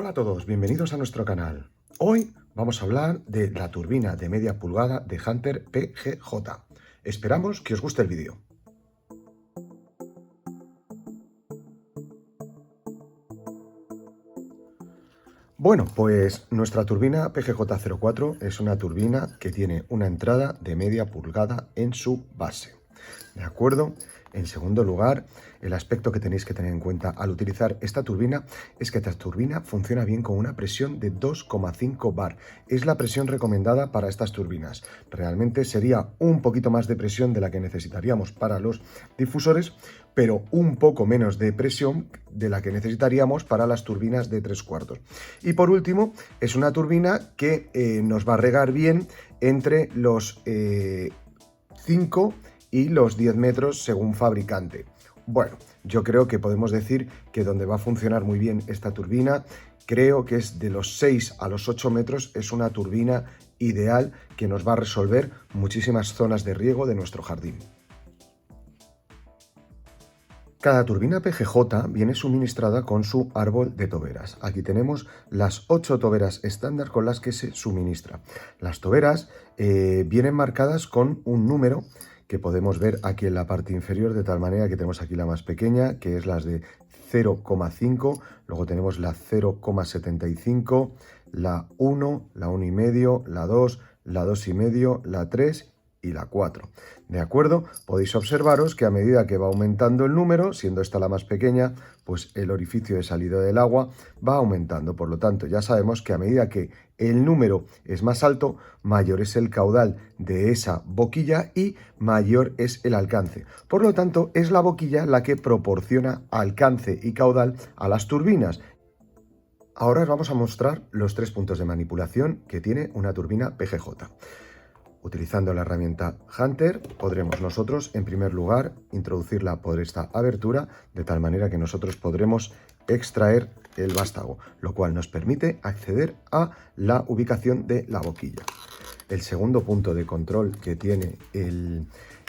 Hola a todos, bienvenidos a nuestro canal. Hoy vamos a hablar de la turbina de media pulgada de Hunter PGJ. Esperamos que os guste el vídeo. Bueno, pues nuestra turbina PGJ04 es una turbina que tiene una entrada de media pulgada en su base. ¿De acuerdo? En segundo lugar, el aspecto que tenéis que tener en cuenta al utilizar esta turbina es que esta turbina funciona bien con una presión de 2,5 bar. Es la presión recomendada para estas turbinas. Realmente sería un poquito más de presión de la que necesitaríamos para los difusores, pero un poco menos de presión de la que necesitaríamos para las turbinas de 3/4. Y por último, es una turbina que nos va a regar bien entre los 5 y los 10 metros según fabricante. Bueno, yo creo que podemos decir que donde va a funcionar muy bien esta turbina, creo que es de los 6 a los 8 metros, es una turbina ideal que nos va a resolver muchísimas zonas de riego de nuestro jardín. Cada turbina PGJ viene suministrada con su árbol de toberas. Aquí tenemos las 8 toberas estándar con las que se suministra. Las toberas vienen marcadas con un número que podemos ver aquí en la parte inferior, de tal manera que tenemos aquí la más pequeña, que es las de 0,5, luego tenemos la 0,75, la 1, la 1,5, la 2, la 2,5, la 3 y la 4. ¿De acuerdo? Podéis observaros que a medida que va aumentando el número, siendo esta la más pequeña, pues el orificio de salida del agua va aumentando. Por lo tanto, ya sabemos que a medida que el número es más alto, mayor es el caudal de esa boquilla y mayor es el alcance. Por lo tanto, es la boquilla la que proporciona alcance y caudal a las turbinas. Ahora os vamos a mostrar los 3 puntos de manipulación que tiene una turbina PGJ. Utilizando la herramienta Hunter podremos nosotros, en primer lugar, introducirla por esta abertura, de tal manera que nosotros podremos extraer el vástago, lo cual nos permite acceder a la ubicación de la boquilla. El segundo punto de control que tiene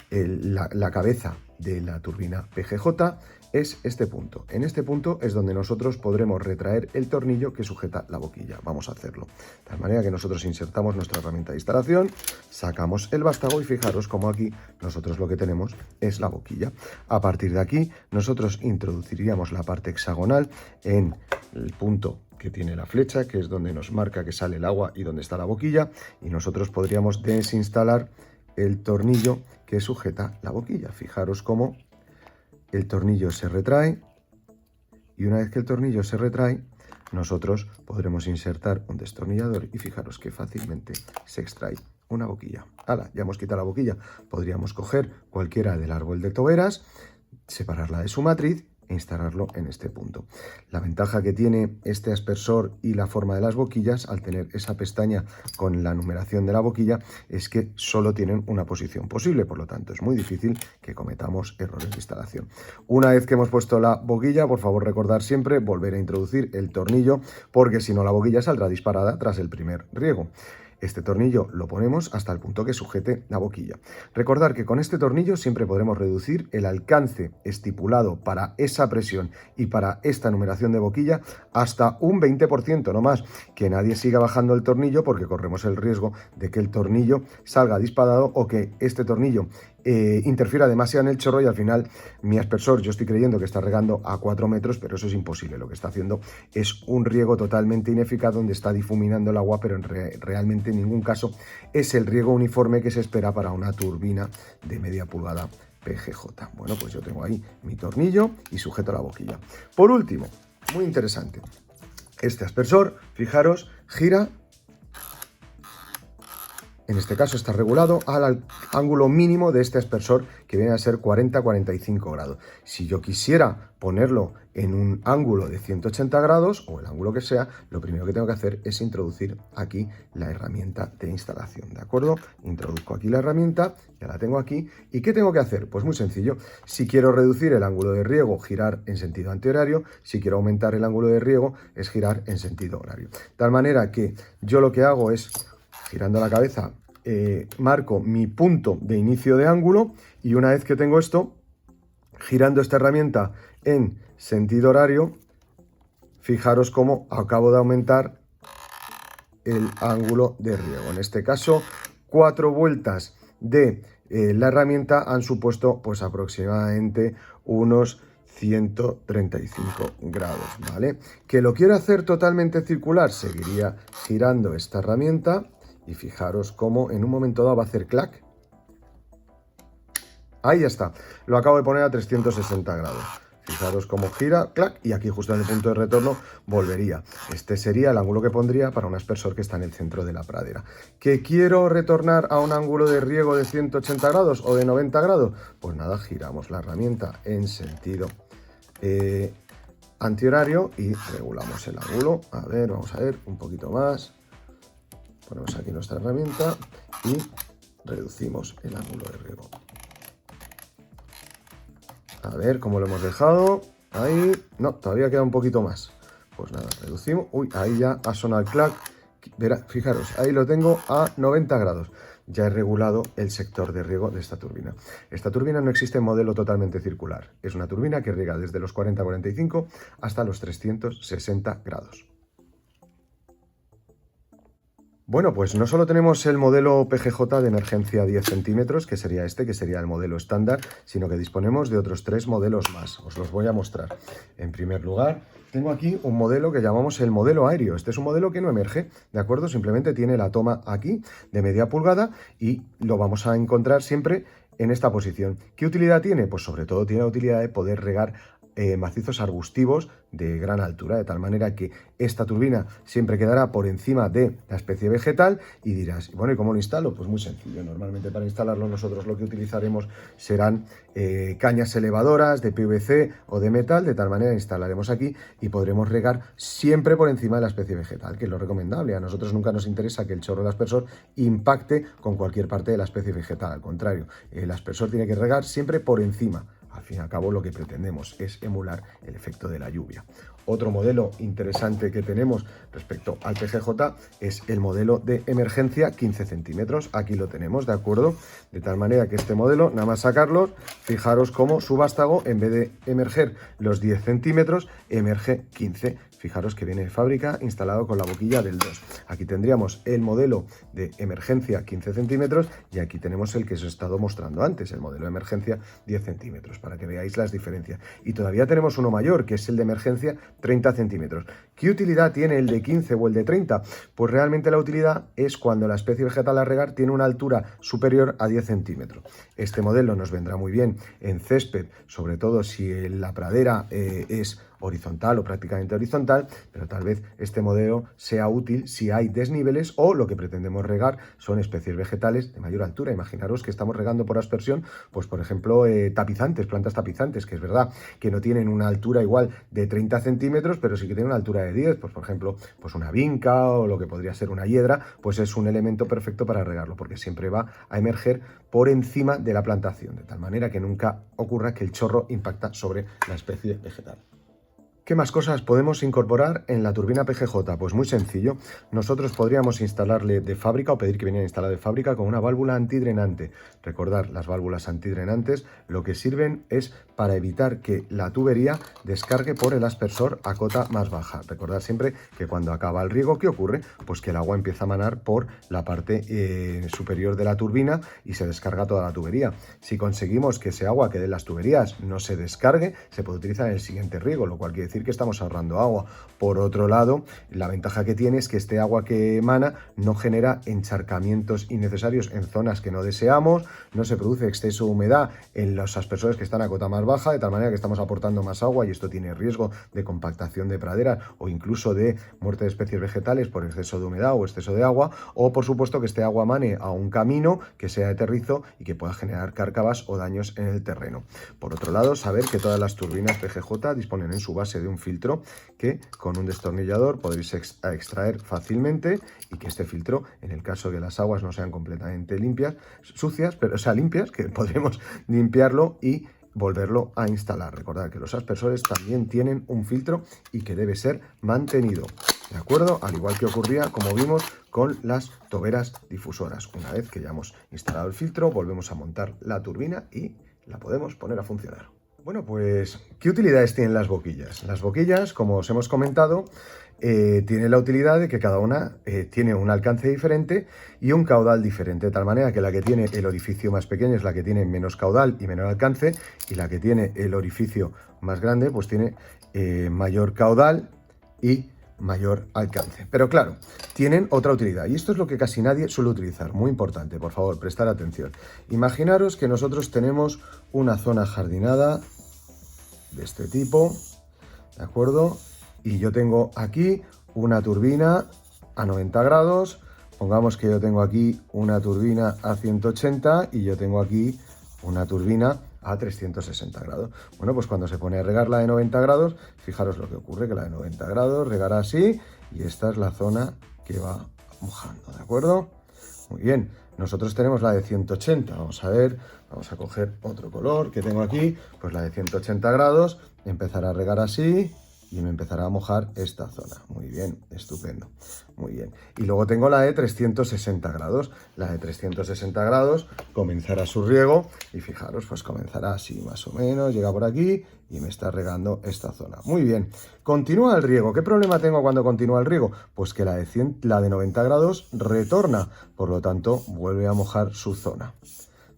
la cabeza de la turbina PGJ es este punto. En este punto es donde nosotros podremos retraer el tornillo que sujeta la boquilla. Vamos a hacerlo. De tal manera que nosotros insertamos nuestra herramienta de instalación, sacamos el vástago y fijaros como aquí nosotros lo que tenemos es la boquilla. A partir de aquí nosotros introduciríamos la parte hexagonal en el punto que tiene la flecha, que es donde nos marca que sale el agua y donde está la boquilla, y nosotros podríamos desinstalar el tornillo que sujeta la boquilla. Fijaros cómo el tornillo se retrae y una vez que el tornillo se retrae, nosotros podremos insertar un destornillador y fijaros que fácilmente se extrae una boquilla. ¡Hala! Ya hemos quitado la boquilla. Podríamos coger cualquiera del árbol de toberas, separarla de su matriz e instalarlo en este punto. La ventaja que tiene este aspersor y la forma de las boquillas, al tener esa pestaña con la numeración de la boquilla, es que solo tienen una posición posible, por lo tanto es muy difícil que cometamos errores de instalación. Una vez que hemos puesto la boquilla, por favor recordar siempre volver a introducir el tornillo, porque si no la boquilla saldrá disparada tras el primer riego. Este tornillo lo ponemos hasta el punto que sujete la boquilla. Recordar que con este tornillo siempre podremos reducir el alcance estipulado para esa presión y para esta numeración de boquilla hasta un 20%, no más. Que nadie siga bajando el tornillo porque corremos el riesgo de que el tornillo salga disparado o que este tornillo interfiera demasiado en el chorro y al final mi aspersor, yo estoy creyendo que está regando a 4 metros, pero eso es imposible. Lo que está haciendo es un riego totalmente ineficaz donde está difuminando el agua, pero realmente en ningún caso es el riego uniforme que se espera para una turbina de media pulgada PGJ. Bueno, pues yo tengo ahí mi tornillo y sujeto la boquilla. Por último, muy interesante, este aspersor, fijaros, gira. En este caso está regulado al ángulo mínimo de este aspersor, que viene a ser 40-45 grados. Si yo quisiera ponerlo en un ángulo de 180 grados o el ángulo que sea, lo primero que tengo que hacer es introducir aquí la herramienta de instalación, ¿de acuerdo? Introduzco aquí la herramienta, ya la tengo aquí. ¿Y qué tengo que hacer? Pues muy sencillo. Si quiero reducir el ángulo de riego, girar en sentido antihorario. Si quiero aumentar el ángulo de riego, es girar en sentido horario. De tal manera que yo lo que hago es, girando la cabeza, marco mi punto de inicio de ángulo y una vez que tengo esto, girando esta herramienta en sentido horario, fijaros cómo acabo de aumentar el ángulo de riego. En este caso, 4 vueltas de la herramienta han supuesto pues aproximadamente unos 135 grados, ¿vale? Que lo quiero hacer totalmente circular, seguiría girando esta herramienta y fijaros cómo en un momento dado va a hacer clac. Ahí está, lo acabo de poner a 360 grados. Fijaros cómo gira, clac, y aquí justo en el punto de retorno volvería. Este sería el ángulo que pondría para un aspersor que está en el centro de la pradera. ¿Que quiero retornar a un ángulo de riego de 180 grados o de 90 grados? Pues nada, giramos la herramienta en sentido antihorario y regulamos el ángulo. A ver, vamos a ver, un poquito más. Ponemos aquí nuestra herramienta y reducimos el ángulo de riego. A ver cómo lo hemos dejado. Ahí, no, todavía queda un poquito más. Pues nada, reducimos. Uy, ahí ya ha sonado el clac. Verá, fijaros, ahí lo tengo a 90 grados. Ya he regulado el sector de riego de esta turbina. Esta turbina no existe en modelo totalmente circular. Es una turbina que riega desde los 40-45 hasta los 360 grados. Bueno, pues no solo tenemos el modelo PGJ de emergencia 10 centímetros, que sería este, que sería el modelo estándar, sino que disponemos de otros 3 modelos más. Os los voy a mostrar. En primer lugar, tengo aquí un modelo que llamamos el modelo aéreo. Este es un modelo que no emerge, ¿de acuerdo? Simplemente tiene la toma aquí de media pulgada y lo vamos a encontrar siempre en esta posición. ¿Qué utilidad tiene? Pues sobre todo tiene la utilidad de poder regar macizos arbustivos de gran altura, de tal manera que esta turbina siempre quedará por encima de la especie vegetal. Y dirás, bueno, ¿y cómo lo instalo? Pues muy sencillo. Normalmente para instalarlo nosotros lo que utilizaremos serán cañas elevadoras de PVC o de metal, de tal manera que instalaremos aquí y podremos regar siempre por encima de la especie vegetal, que es lo recomendable. A nosotros nunca nos interesa que el chorro del aspersor impacte con cualquier parte de la especie vegetal, al contrario, el aspersor tiene que regar siempre por encima. Al fin y al cabo lo que pretendemos es emular el efecto de la lluvia. Otro modelo interesante que tenemos respecto al PGJ es el modelo de emergencia 15 centímetros. Aquí lo tenemos, ¿de acuerdo? De tal manera que este modelo, nada más sacarlos, fijaros cómo su vástago, en vez de emerger los 10 centímetros, emerge 15. Fijaros que viene de fábrica instalado con la boquilla del 2. Aquí tendríamos el modelo de emergencia 15 centímetros y aquí tenemos el que os he estado mostrando antes, el modelo de emergencia 10 centímetros, para que veáis las diferencias. Y todavía tenemos uno mayor, que es el de emergencia 30 centímetros. ¿Qué utilidad tiene el de 15 o el de 30? Pues realmente la utilidad es cuando la especie vegetal a regar tiene una altura superior a 10 centímetros. Este modelo nos vendrá muy bien en césped, sobre todo si la pradera es horizontal o prácticamente horizontal, pero tal vez este modelo sea útil si hay desniveles o lo que pretendemos regar son especies vegetales de mayor altura. Imaginaros que estamos regando por aspersión, pues por ejemplo tapizantes, plantas tapizantes, que es verdad que no tienen una altura igual de 30 centímetros, pero sí que tienen una altura de 10, pues por ejemplo, pues una vinca o lo que podría ser una hiedra, pues es un elemento perfecto para regarlo, porque siempre va a emerger por encima de la plantación, de tal manera que nunca ocurra que el chorro impacta sobre la especie vegetal. ¿Qué más cosas podemos incorporar en la turbina PGJ? Pues muy sencillo. Nosotros podríamos instalarle de fábrica o pedir que viniera instalada de fábrica con una válvula antidrenante. Recordar, las válvulas antidrenantes lo que sirven es para evitar que la tubería descargue por el aspersor a cota más baja. Recordad siempre que cuando acaba el riego, ¿qué ocurre? Pues que el agua empieza a manar por la parte superior de la turbina y se descarga toda la tubería. Si conseguimos que ese agua que de las tuberías no se descargue, se puede utilizar en el siguiente riego, lo cual quiere decir que estamos ahorrando agua. Por otro lado, la ventaja que tiene es que este agua que emana no genera encharcamientos innecesarios en zonas que no deseamos, no se produce exceso de humedad en los aspersores que están a cota más baja, de tal manera que estamos aportando más agua y esto tiene riesgo de compactación de praderas o incluso de muerte de especies vegetales por exceso de humedad o exceso de agua, o por supuesto que este agua mane a un camino que sea de terrizo y que pueda generar cárcavas o daños en el terreno. Por otro lado, saber que todas las turbinas PGJ disponen en su base de un filtro que con un destornillador podréis extraer fácilmente y que este filtro, en el caso de que las aguas no sean completamente limpias, sucias, pero limpias, que podremos limpiarlo y volverlo a instalar. Recordad que los aspersores también tienen un filtro y que debe ser mantenido, ¿de acuerdo? Al igual que ocurría, como vimos, con las toberas difusoras. Una vez que ya hemos instalado el filtro, volvemos a montar la turbina y la podemos poner a funcionar. Bueno, pues, ¿qué utilidades tienen las boquillas? Las boquillas, como os hemos comentado, tienen la utilidad de que cada una tiene un alcance diferente y un caudal diferente, de tal manera que la que tiene el orificio más pequeño es la que tiene menos caudal y menor alcance, y la que tiene el orificio más grande, pues tiene mayor caudal y mayor alcance. Pero claro, tienen otra utilidad, y esto es lo que casi nadie suele utilizar. Muy importante, por favor, prestar atención. Imaginaros que nosotros tenemos una zona jardinada de este tipo, ¿de acuerdo? Y yo tengo aquí una turbina a 90 grados, pongamos que yo tengo aquí una turbina a 180 y yo tengo aquí una turbina a 360 grados. Bueno, pues cuando se pone a regar la de 90 grados, fijaros lo que ocurre, que la de 90 grados regará así y esta es la zona que va mojando, ¿de acuerdo? Muy bien, nosotros tenemos la de 180, vamos a ver, vamos a coger otro color que tengo aquí, pues la de 180 grados, empezará a regar así y me empezará a mojar esta zona. Muy bien, estupendo, muy bien. Y luego tengo la de 360 grados, la de 360 grados comenzará su riego y fijaros, pues comenzará así más o menos, llega por aquí y me está regando esta zona. Muy bien, continúa el riego. ¿Qué problema tengo cuando continúa el riego? Pues que la de 90 grados retorna, por lo tanto vuelve a mojar su zona.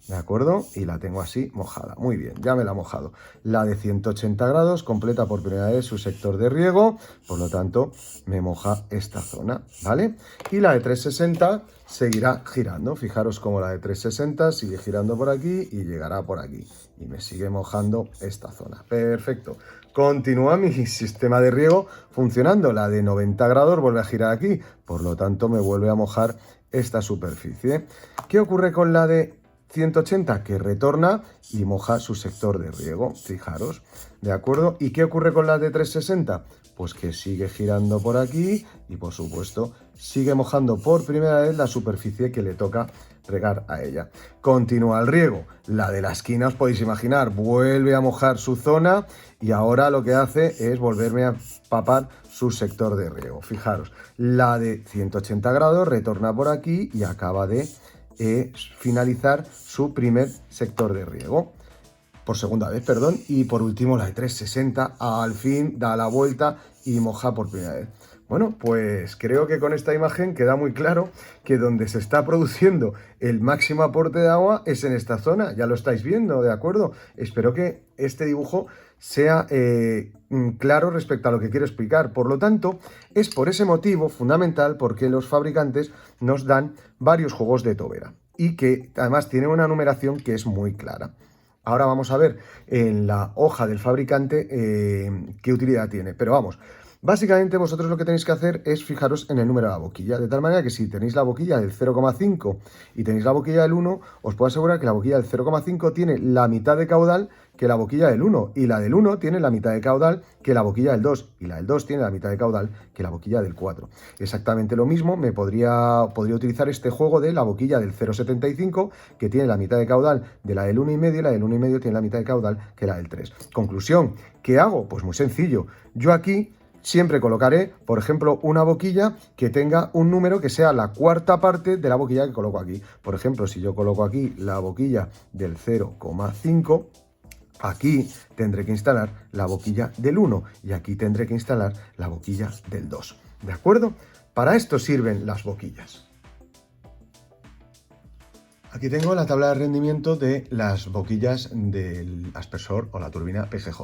¿De acuerdo? Y la tengo así mojada. Muy bien, ya me la ha mojado. La de 180 grados completa por primera vez su sector de riego, por lo tanto me moja esta zona, ¿vale? Y la de 360 seguirá girando. Fijaros cómo la de 360 sigue girando por aquí y llegará por aquí. Y me sigue mojando esta zona. Perfecto. Continúa mi sistema de riego funcionando. La de 90 grados vuelve a girar aquí, por lo tanto me vuelve a mojar esta superficie. ¿Qué ocurre con la de 180? Que retorna y moja su sector de riego, fijaros, ¿de acuerdo? ¿Y qué ocurre con la de 360? Pues que sigue girando por aquí y, por supuesto, sigue mojando por primera vez la superficie que le toca regar a ella. Continúa el riego. La de la esquina, os podéis imaginar, vuelve a mojar su zona y ahora lo que hace es volverme a papar su sector de riego. Fijaros, la de 180 grados retorna por aquí y acaba de finalizar su primer sector de riego. Por segunda vez, perdón. Y por último la de 360 al fin da la vuelta y moja por primera vez. Bueno, pues creo que con esta imagen queda muy claro que donde se está produciendo el máximo aporte de agua es en esta zona. Ya lo estáis viendo, ¿de acuerdo? Espero que este dibujo sea claro respecto a lo que quiero explicar. Por lo tanto, es por ese motivo fundamental porque los fabricantes nos dan varios juegos de tobera y que además tienen una numeración que es muy clara. Ahora vamos a ver en la hoja del fabricante qué utilidad tiene. Pero vamos, básicamente vosotros lo que tenéis que hacer es fijaros en el número de la boquilla. De tal manera que si tenéis la boquilla del 0,5 y tenéis la boquilla del 1, os puedo asegurar que la boquilla del 0,5 tiene la mitad de caudal que la boquilla del 1. Y la del 1 tiene la mitad de caudal que la boquilla del 2. Y la del 2 tiene la mitad de caudal que la boquilla del 4. Exactamente lo mismo, podría utilizar este juego de la boquilla del 0,75, que tiene la mitad de caudal de la del 1,5, y la del 1,5 tiene la mitad de caudal que la del 3. Conclusión, ¿qué hago? Pues muy sencillo. Yo aquí siempre colocaré, por ejemplo, una boquilla que tenga un número que sea la cuarta parte de la boquilla que coloco aquí. Por ejemplo, si yo coloco aquí la boquilla del 0,5, aquí tendré que instalar la boquilla del 1 y aquí tendré que instalar la boquilla del 2. ¿De acuerdo? Para esto sirven las boquillas. Aquí tengo la tabla de rendimiento de las boquillas del aspersor o la turbina PGJ.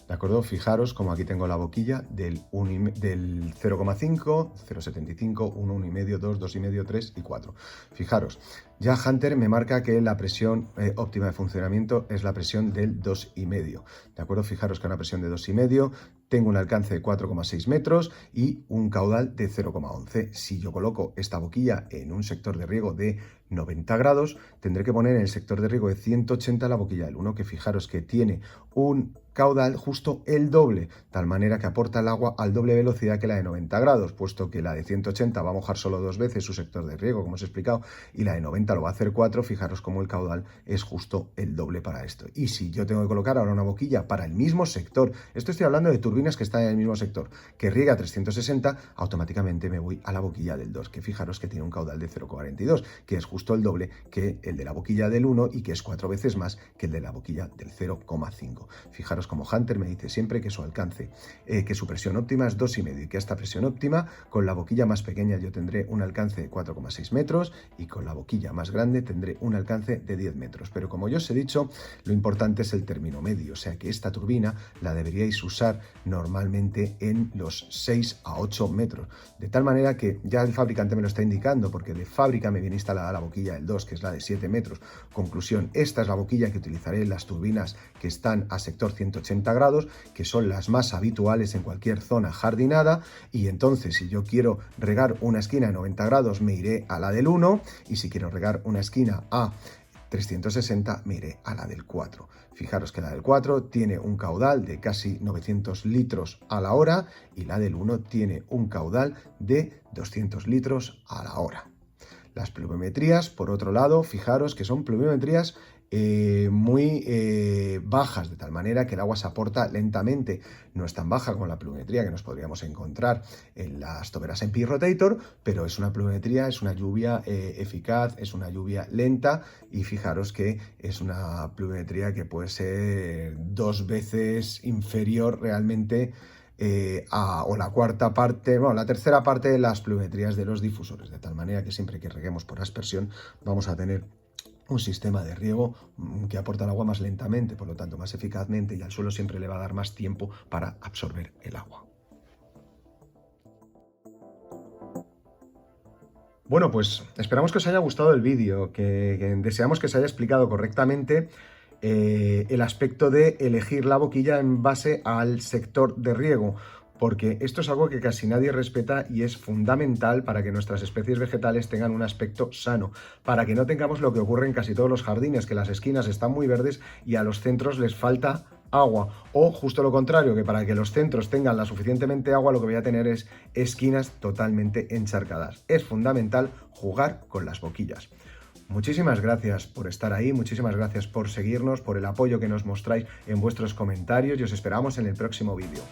¿De acuerdo? Fijaros como aquí tengo la boquilla del 0,5, 0,75, 1, 1,5, 2, 2,5, 3 y 4. Fijaros, ya Hunter me marca que la presión óptima de funcionamiento es la presión del 2,5. ¿De acuerdo? Fijaros que a una presión de 2,5 tengo un alcance de 4,6 metros y un caudal de 0,11. Si yo coloco esta boquilla en un sector de riego de 90 grados, tendré que poner en el sector de riego de 180 la boquilla del 1, que fijaros que tiene un caudal justo el doble, tal manera que aporta el agua al doble velocidad que la de 90 grados, puesto que la de 180 va a mojar solo 2 veces su sector de riego, como os he explicado, y la de 90 lo va a hacer 4, fijaros cómo el caudal es justo el doble para esto. Y si yo tengo que colocar ahora una boquilla para el mismo sector, esto estoy hablando de turbinas que están en el mismo sector, que riega 360, automáticamente me voy a la boquilla del 2, que fijaros que tiene un caudal de 0,42, que es justo el doble que el de la boquilla del 1 y que es 4 veces más que el de la boquilla del 0,5. Fijaros como Hunter me dice siempre que su alcance, que su presión óptima es 2,5 y que esta presión óptima con la boquilla más pequeña yo tendré un alcance de 4,6 metros y con la boquilla más grande tendré un alcance de 10 metros. Pero como yo os he dicho, lo importante es el término medio, o sea que esta turbina la deberíais usar normalmente en los 6 a 8 metros, de tal manera que ya el fabricante me lo está indicando, porque de fábrica me viene instalada la boquilla del 2, que es la de 7 metros. Conclusión, esta es la boquilla que utilizaré en las turbinas que están a sector 180 grados, que son las más habituales en cualquier zona jardinada, y entonces si yo quiero regar una esquina a 90 grados me iré a la del 1, y si quiero regar una esquina a 360 me iré a la del 4. Fijaros que la del 4 tiene un caudal de casi 900 litros a la hora y la del 1 tiene un caudal de 200 litros a la hora. Las pluviometrías, por otro lado, fijaros que son pluviometrías muy bajas, de tal manera que el agua se aporta lentamente. No es tan baja como la pluviometría que nos podríamos encontrar en las toberas en P-Rotator, pero es una pluviometría, es una lluvia eficaz, es una lluvia lenta, y fijaros que es una pluviometría que puede ser 2 veces inferior realmente o la cuarta parte, bueno, la tercera parte de las pluviometrías de los difusores, de tal manera que siempre que reguemos por aspersión vamos a tener un sistema de riego que aporta el agua más lentamente, por lo tanto más eficazmente, y al suelo siempre le va a dar más tiempo para absorber el agua. Bueno, pues esperamos que os haya gustado el vídeo, que deseamos que se haya explicado correctamente el aspecto de elegir la boquilla en base al sector de riego, porque esto es algo que casi nadie respeta y es fundamental para que nuestras especies vegetales tengan un aspecto sano, para que no tengamos lo que ocurre en casi todos los jardines, que las esquinas están muy verdes y a los centros les falta agua, o justo lo contrario, que para que los centros tengan la suficientemente agua lo que voy a tener es esquinas totalmente encharcadas. Es fundamental jugar con las boquillas. Muchísimas gracias por estar ahí, muchísimas gracias por seguirnos, por el apoyo que nos mostráis en vuestros comentarios, y os esperamos en el próximo vídeo.